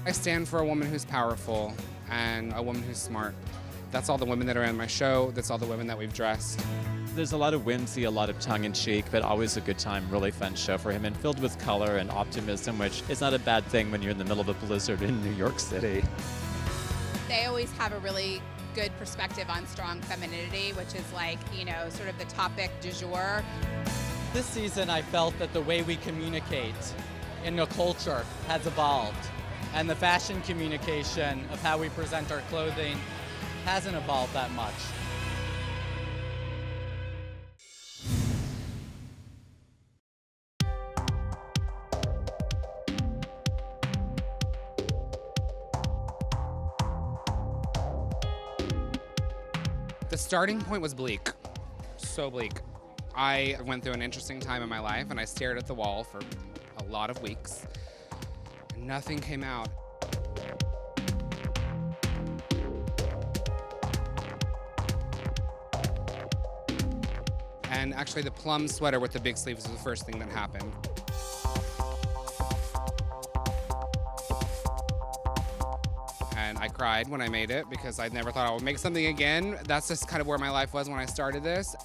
I stand for a woman who's powerful and a woman who's smart. That's all the women that are in my show. That's all the women that we've dressed. There's a lot of whimsy, a lot of tongue-in-cheek, but always a good time, really fun show for him, and filled with color and optimism, which is not a bad thing when you're in the middle of a blizzard in New York City. They always have a really good perspective on strong femininity, which is like, you know, sort of the topic du jour. This season, I felt that the way we communicate in the culture has evolved, and the fashion communication of how we present our clothing hasn't evolved that much. The starting point was bleak, so bleak. I went through an interesting time in my life and I stared at the wall for a lot of weeks. And nothing came out. And actually the plum sweater with the big sleeves was the first thing that happened. And I cried when I made it because I never thought I would make something again. That's just kind of where my life was when I started this.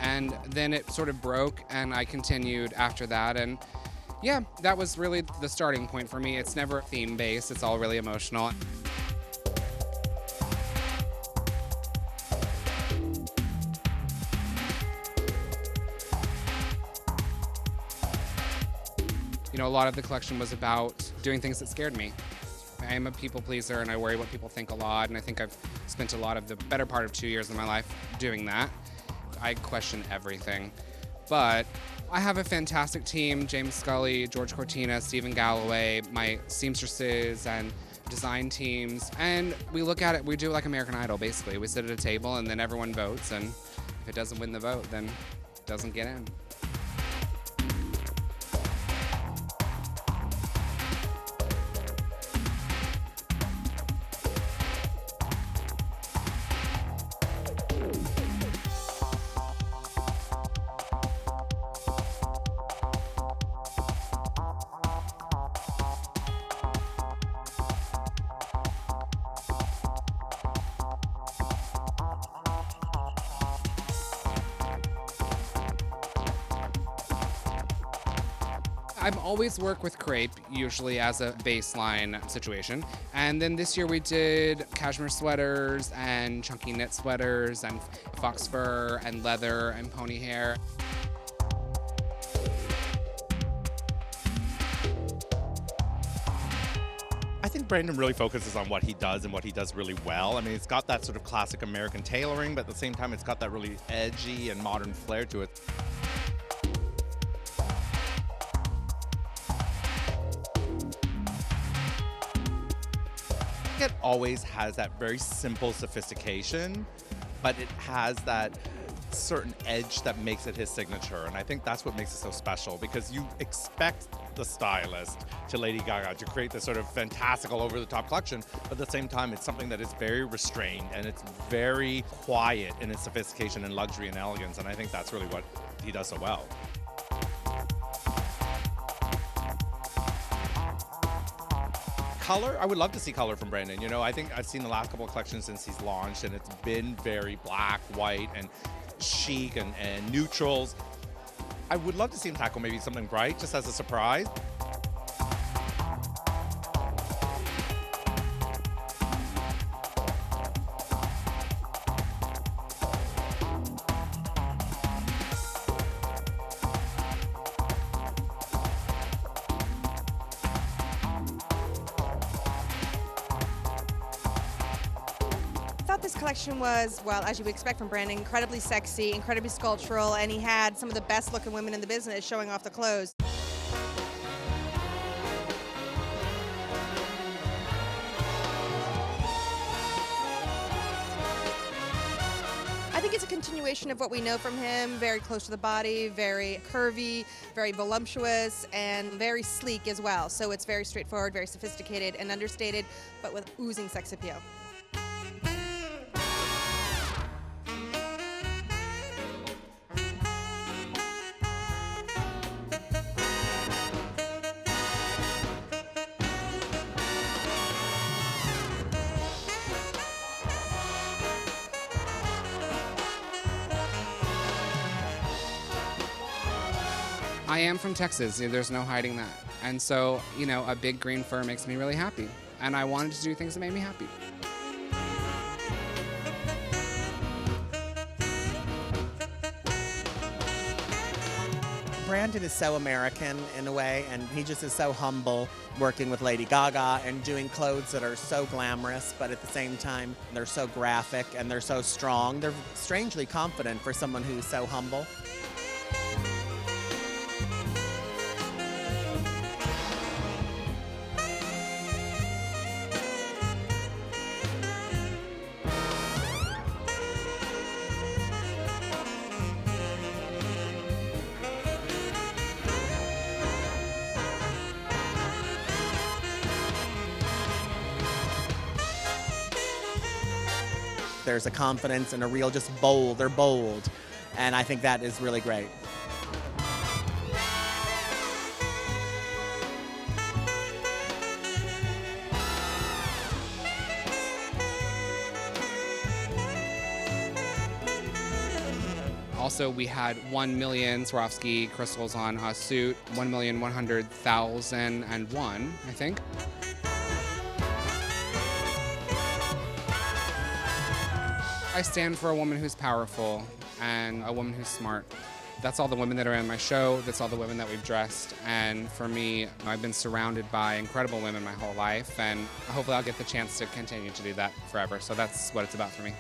And then it sort of broke and I continued after that. And yeah, that was really the starting point for me. It's never theme-based, it's all really emotional. You know, a lot of the collection was about doing things that scared me. I am a people pleaser and I worry what people think a lot, and I think I've spent a lot of the better part of 2 years of my life doing that. I question everything, but I have a fantastic team: James Scully, George Cortina, Stephen Galloway, my seamstresses and design teams, and we look at it, we do it like American Idol basically. We sit at a table and then everyone votes, and if it doesn't win the vote, then it doesn't get in. I've always worked with crepe, usually as a baseline situation. And then this year we did cashmere sweaters and chunky knit sweaters and fox fur and leather and pony hair. I think Brandon really focuses on what he does and what he does really well. I mean, it's got that sort of classic American tailoring, but at the same time, it's got that really edgy and modern flair to it. It always has that very simple sophistication, but it has that certain edge that makes it his signature. And I think that's what makes it so special, because you expect the stylist to Lady Gaga to create this sort of fantastical over-the-top collection, but at the same time it's something that is very restrained and it's very quiet in its sophistication and luxury and elegance, and I think that's really what he does so well. Color, I would love to see color from Brandon. You know, I think I've seen the last couple of collections since he's launched, and it's been very black, white, and chic and neutrals. I would love to see him tackle maybe something bright, just as a surprise. This collection was, well, as you would expect from Brandon, incredibly sexy, incredibly sculptural, and he had some of the best looking women in the business showing off the clothes. I think it's a continuation of what we know from him, very close to the body, very curvy, very voluptuous, and very sleek as well. So it's very straightforward, very sophisticated and understated, but with oozing sex appeal. I am from Texas. There's no hiding that. And so, a big green fur makes me really happy. And I wanted to do things that made me happy. Brandon is so American in a way, and he just is so humble working with Lady Gaga and doing clothes that are so glamorous, but at the same time, they're so graphic and they're so strong. They're strangely confident for someone who's so humble. There's a confidence and a real just bold. They're bold. And I think that is really great. Also, we had 1 million Swarovski crystals on a suit, 1,100,001, I think. I stand for a woman who's powerful and a woman who's smart. That's all the women that are in my show. That's all the women that we've dressed. And for me, I've been surrounded by incredible women my whole life, and hopefully I'll get the chance to continue to do that forever. So that's what it's about for me.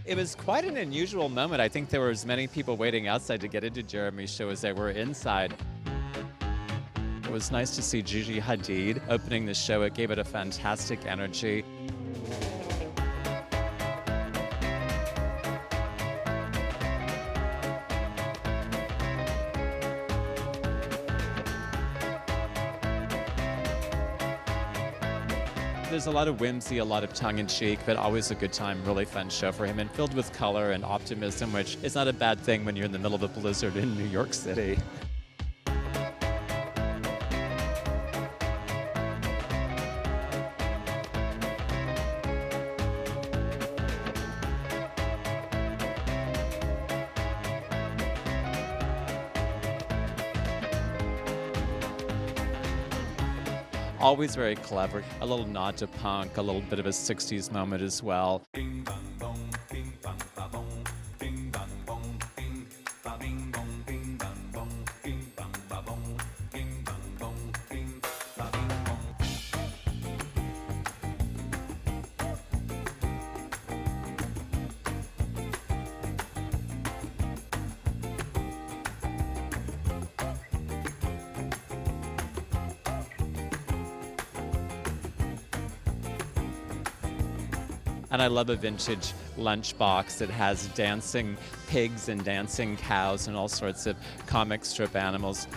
It was quite an unusual moment. I think there were as many people waiting outside to get into Jeremy's show as there were inside. It was nice to see Gigi Hadid opening the show. It gave it a fantastic energy. There's a lot of whimsy, a lot of tongue-in-cheek, but always a good time, really fun show for him, and filled with color and optimism, which is not a bad thing when you're in the middle of a blizzard in New York City. Always very clever, a little nod to punk, a little bit of a 60s moment as well. And I love a vintage lunchbox that has dancing pigs and dancing cows and all sorts of comic strip animals.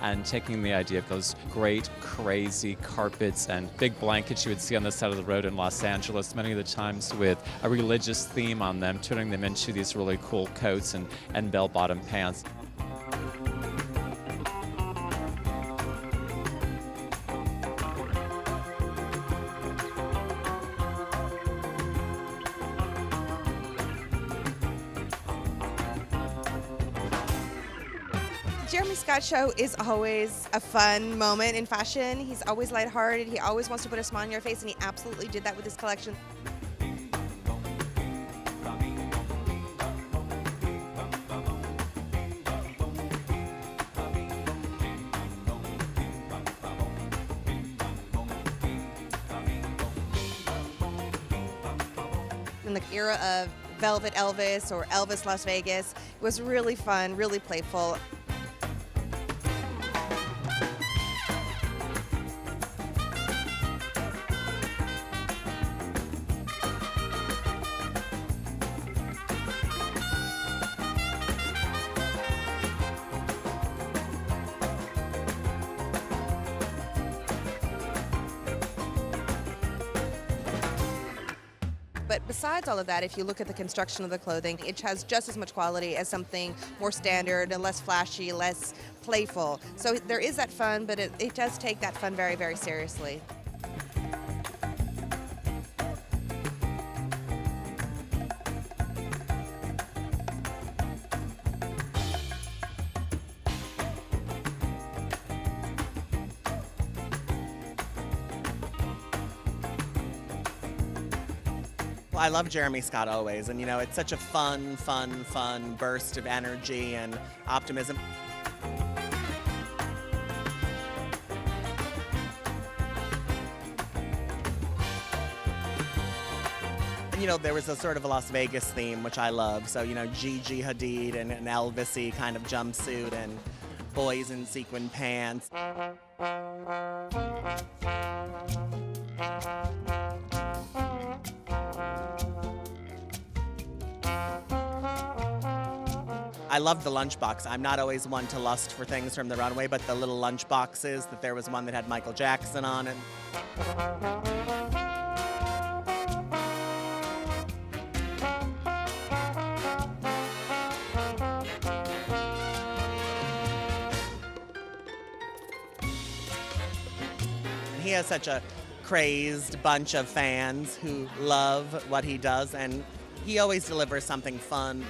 And taking the idea of those great, crazy carpets and big blankets you would see on the side of the road in Los Angeles, many of the times with a religious theme on them, turning them into these really cool coats and bell-bottom pants. Jeremy Scott's show is always a fun moment in fashion. He's always lighthearted. He always wants to put a smile on your face, and he absolutely did that with his collection. In the era of Velvet Elvis or Elvis Las Vegas, it was really fun, really playful. But besides all of that, if you look at the construction of the clothing, it has just as much quality as something more standard and less flashy, less playful. So there is that fun, but it does take that fun very, very seriously. Well, I love Jeremy Scott always, and it's such a fun burst of energy and optimism. And there was a sort of a Las Vegas theme, which I love. So, Gigi Hadid and an Elvis-y kind of jumpsuit and boys in sequin pants. I love the lunchbox. I'm not always one to lust for things from the runway, but the little lunch boxes, that there was one that had Michael Jackson on it. He has such a crazed bunch of fans who love what he does, and he always delivers something fun.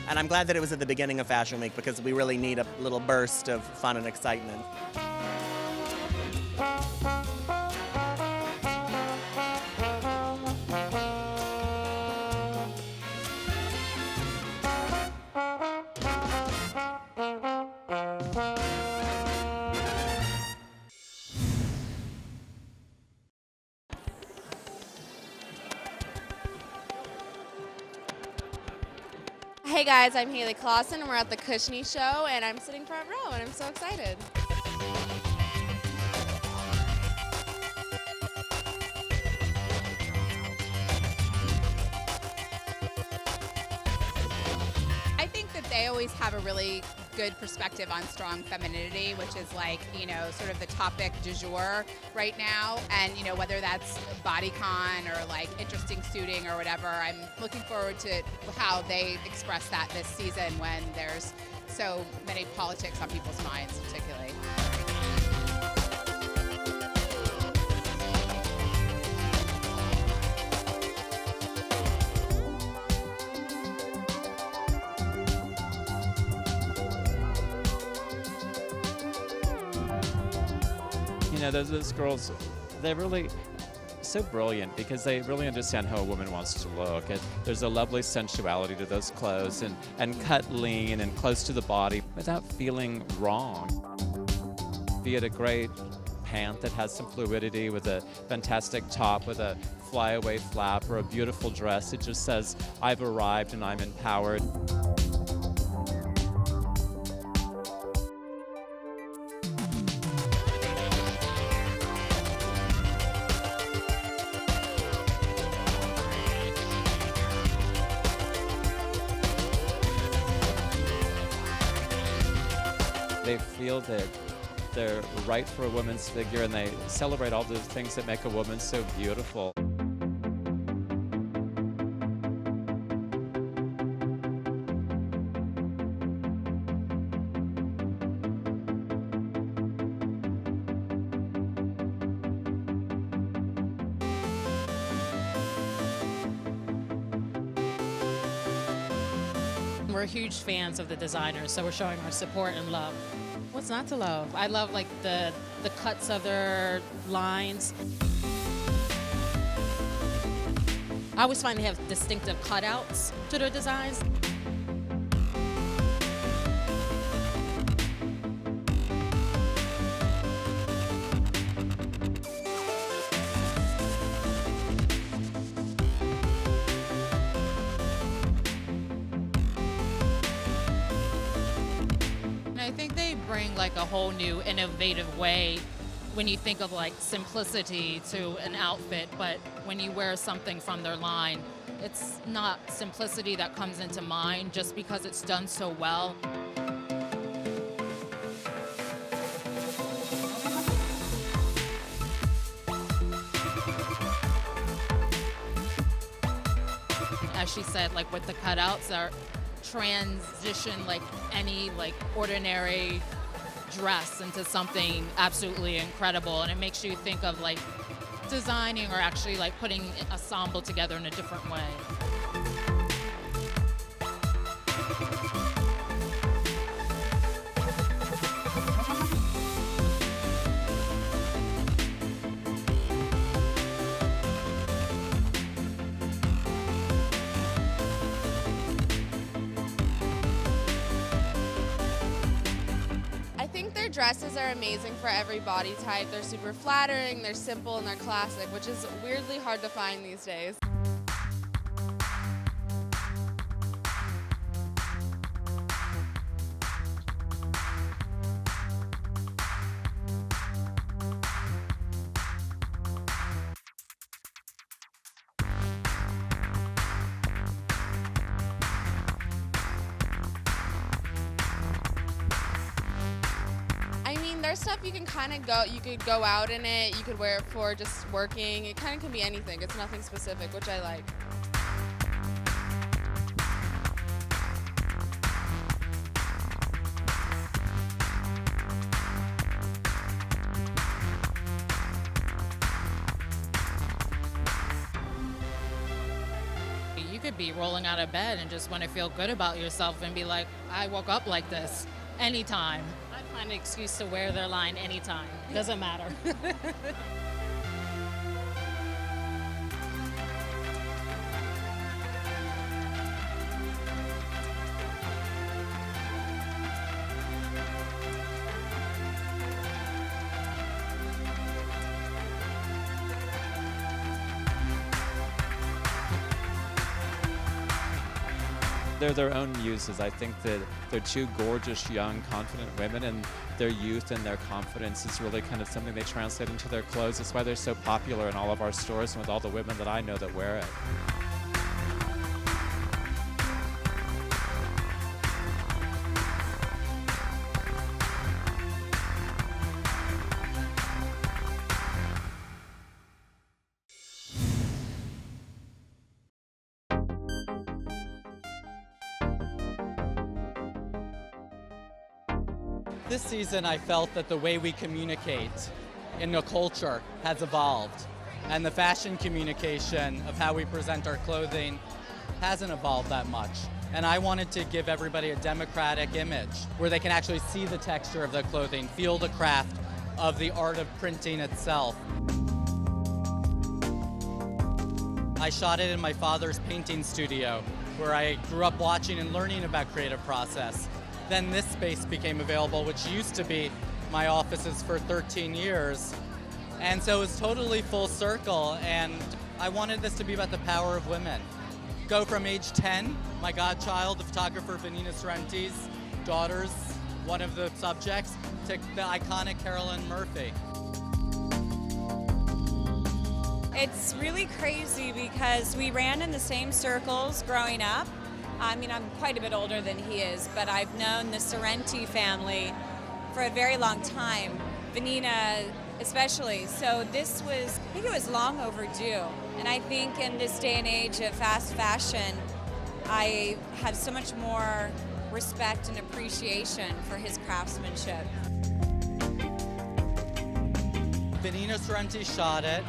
And I'm glad that it was at the beginning of Fashion Week, because we really need a little burst of fun and excitement. Hey guys, I'm Haley Clausen and we're at the Cushnie show and I'm sitting front row and I'm so excited. I think that they always have a really good perspective on strong femininity, which is like, sort of the topic du jour right now. And, whether that's bodycon or like interesting suiting or whatever, I'm looking forward to how they express that this season when there's so many politics on people's minds, particularly. Those girls, they're really so brilliant because they really understand how a woman wants to look. And there's a lovely sensuality to those clothes and cut lean and close to the body without feeling wrong. Be it a great pant that has some fluidity with a fantastic top with a flyaway flap, or a beautiful dress, it just says, I've arrived and I'm empowered. They feel that they're right for a woman's figure, and they celebrate all the things that make a woman so beautiful. We're huge fans of the designers, so we're showing our support and love. What's not to love? I love like the cuts of their lines. I always find they have distinctive cutouts to their designs. I think they bring like a whole new innovative way when you think of like simplicity to an outfit, but when you wear something from their line, it's not simplicity that comes into mind just because it's done so well. As she said, like with the cutouts are transition like any like ordinary dress into something absolutely incredible, and it makes you think of like designing or actually like putting an ensemble together in a different way. Dresses are amazing for every body type. They're super flattering, they're simple, and they're classic, which is weirdly hard to find these days. There's stuff you can kind of you could go out in it, you could wear it for just working. It kind of can be anything. It's nothing specific, which I like. You could be rolling out of bed and just want to feel good about yourself and be like, I woke up like this anytime. I'd find an excuse to wear their line anytime. Doesn't matter. They're their own muses. I think that they're two gorgeous, young, confident women, and their youth and their confidence is really kind of something they translate into their clothes. That's why they're so popular in all of our stores and with all the women that I know that wear it. This season, I felt that the way we communicate in the culture has evolved, and the fashion communication of how we present our clothing hasn't evolved that much. And I wanted to give everybody a democratic image where they can actually see the texture of the clothing, feel the craft of the art of printing itself. I shot it in my father's painting studio, where I grew up watching and learning about creative process. Then this space became available, which used to be my offices for 13 years. And so it was totally full circle, and I wanted this to be about the power of women. Go from age 10, my godchild, the photographer Vanina Sorrenti's daughter's one of the subjects, to the iconic Carolyn Murphy. It's really crazy because we ran in the same circles growing up. I mean, I'm quite a bit older than he is, but I've known the Sorrenti family for a very long time, Vanina especially. So this was, I think it was long overdue. And I think in this day and age of fast fashion, I have so much more respect and appreciation for his craftsmanship. Vanina Sorrenti shot it.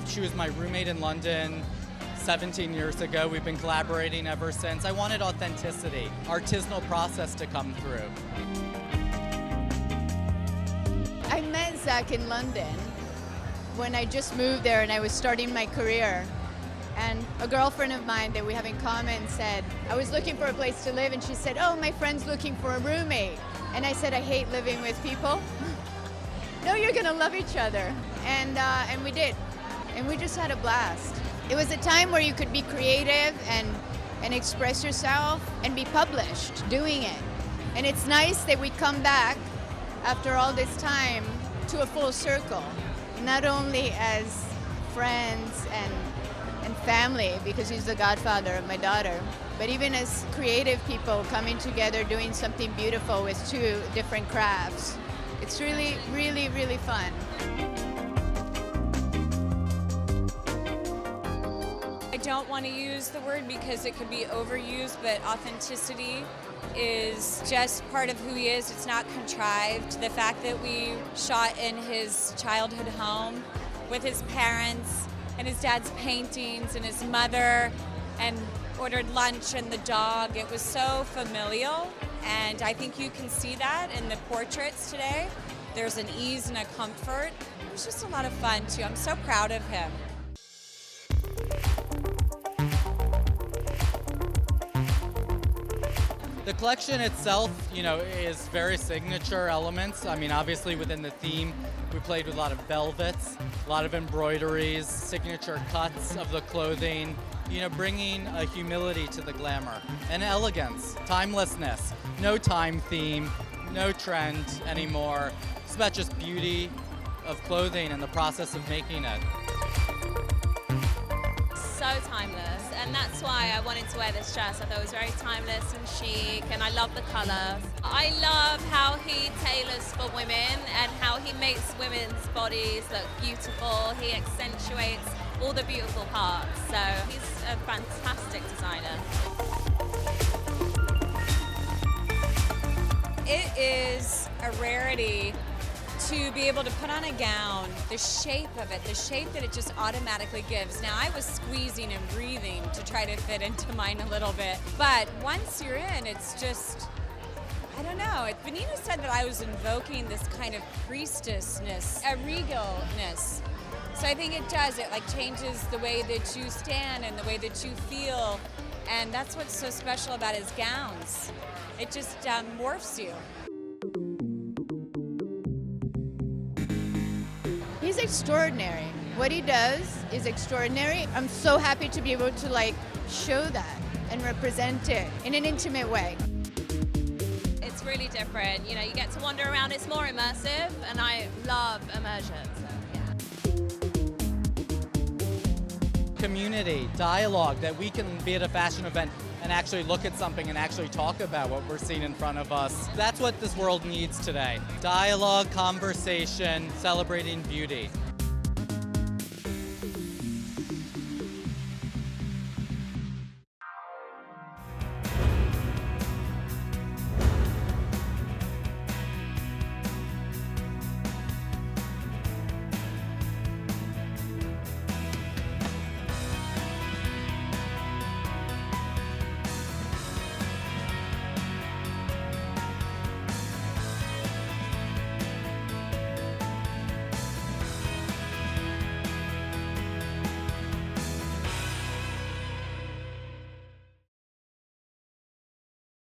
She was my roommate in London 17 years ago. We've been collaborating ever since. I wanted authenticity, artisanal process to come through. I met Zac in London when I just moved there and I was starting my career. And a girlfriend of mine that we have in common said, I was looking for a place to live, and she said, oh, my friend's looking for a roommate. And I said, I hate living with people. No, you're gonna love each other. And we did. And we just had a blast. It was a time where you could be creative and express yourself and be published doing it. And it's nice that we come back after all this time to a full circle, not only as friends and family, because he's the godfather of my daughter, but even as creative people coming together doing something beautiful with two different crafts. It's really, really, really fun. I don't want to use the word because it could be overused, but authenticity is just part of who he is. It's not contrived. The fact that we shot in his childhood home with his parents and his dad's paintings and his mother and ordered lunch and the dog, it was so familial, and I think you can see that in the portraits today. There's an ease and a comfort. It was just a lot of fun too. I'm so proud of him. The collection itself, is very signature elements. I mean, obviously within the theme, we played with a lot of velvets, a lot of embroideries, signature cuts of the clothing, bringing a humility to the glamour, and elegance, timelessness, no time theme, no trend anymore. It's about just beauty of clothing and the process of making it. So timeless, and that's why I wanted to wear this dress. I thought it was very timeless and chic, and I love the colour. I love how he tailors for women and how he makes women's bodies look beautiful. He accentuates all the beautiful parts, so he's a fantastic designer. It is a rarity to be able to put on a gown, the shape of it, the shape that it just automatically gives. Now, I was squeezing and breathing to try to fit into mine a little bit, but once you're in, it's just, I don't know. Vanina said that I was invoking this kind of priestessness, a regalness. So I think it does. It changes the way that you stand and the way that you feel, and that's what's so special about his gowns. It just morphs you. He's extraordinary. What he does is extraordinary. I'm so happy to be able to show that and represent it in an intimate way. It's really different. You get to wander around. It's more immersive, and I love immersion. So, yeah. Community, dialogue, that we can be at a fashion event and actually look at something and actually talk about what we're seeing in front of us. That's what this world needs today. Dialogue, conversation, celebrating beauty.